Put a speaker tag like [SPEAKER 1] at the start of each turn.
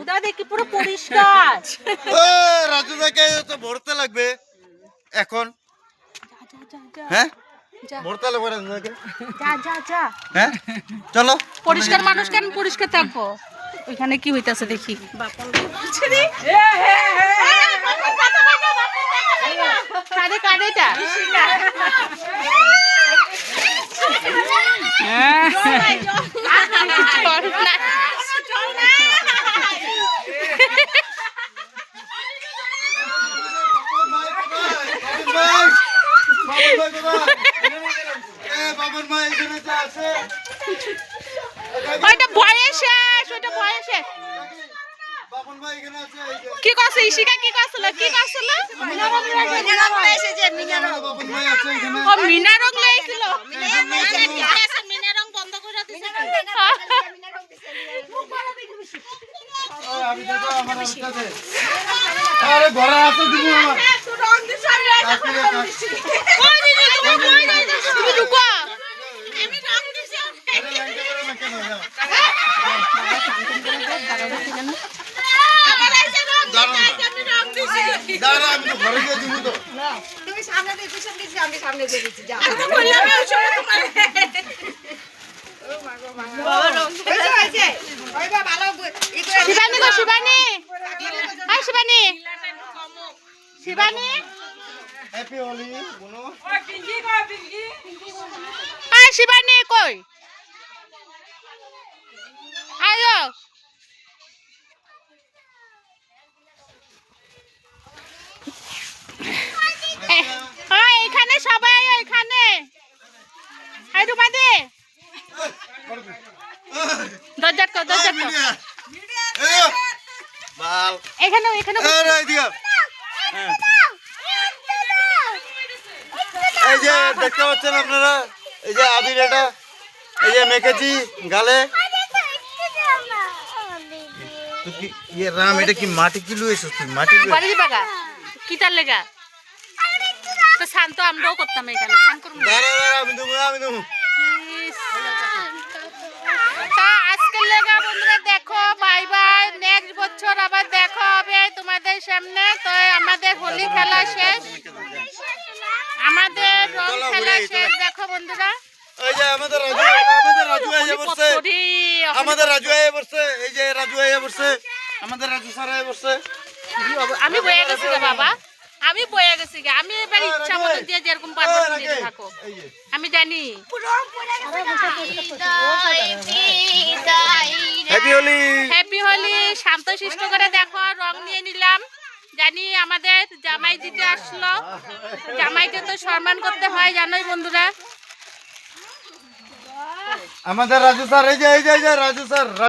[SPEAKER 1] রাজুদা দেখি পুরো পরিষ্কার।
[SPEAKER 2] রাজুদাকে তো ভরতে লাগবে এখন। হ্যাঁ ভরতে লাগবে রাজুদাকে।
[SPEAKER 1] যা
[SPEAKER 2] হ্যাঁ চলো।
[SPEAKER 1] পরিষ্কার মানুষ কেন পরিষ্কার থাকবো? ওইখানে কি হইতাছে দেখি। কারে কারেটা ওইটা বয়সে ওইটা বয়সে কি করছে ইশিকা কি করছিল ও মিনা রং লইছিল মিনা রং বন্ধ করে দিছে
[SPEAKER 2] আমি তো আমার অবস্থাতে আরে ঘরে আছে তুমি আমার রং দিছ আমি কই দিছি তুমি
[SPEAKER 1] রুকো
[SPEAKER 2] আমি রং দিছি আরে ল্যাঙ্কা করে না কেন দাঁড়া আমি তো ঘরে গিয়ে দিব তো
[SPEAKER 3] তুমি সামনে দিয়ে পিছন দিছি আমি সামনে দিয়ে দিছি যাও
[SPEAKER 1] আমি তো বললাম আমি ওই সময় শিবানী গো শিবানী হাই শিবানী শিবানী
[SPEAKER 2] হ্যাপি হোলি বলো
[SPEAKER 1] ওই পিঙ্কি গো পিঙ্কি হাই শিবানী কই আয়ো হ্যাঁ এখানে সবাই এখানে হাই রুমাদি দরজা কর
[SPEAKER 2] বাল
[SPEAKER 1] এখানে
[SPEAKER 2] আরে এদিকে এই যে দেখতে পাচ্ছেন আপনারা এই যে আবির এটা এই যে মেকেছি গালে ये राम এটা কি মাটি কি লইছস তুই মাটি লই
[SPEAKER 1] বাড়ি দিবাগা কি তার লাগা তো শান্ত আমরাও করতাম এখানে শান্ত করব
[SPEAKER 2] দাঁড়া আমি দেবো
[SPEAKER 1] তা আজকে লাগা বন্ধুরা দেখো বাই বাই নেক্সট বছর আবার দেখা হবে তোমাদের সামনে তো আমাদের হোলি খেলা শেষ আমাদের রং খেলা শেষ দেখো বন্ধুরা
[SPEAKER 2] এই যে আমাদের রাজু আইয়া বসছে এই যে রাজু আইয়া বসছে আমাদের রাজু স্যার আইয়া বসছে
[SPEAKER 1] আমি বয়ে গেছি রে বাবা আমি বয়ে গেছি আমি এবার ইচ্ছা মতো দিয়ে যেরকম পারবো দিয়ে থাকো আমি জানি হ্যাপি হোলি শান্ত শিষ্ট করে দেখো রং নিয়ে নিলাম জানি আমাদের জামাই দিতে আসলো জামাইকে তো সম্মান করতে হয় জানোই বন্ধুরা
[SPEAKER 2] আমাদের রাজু স্যার এই যে রাজু স্যার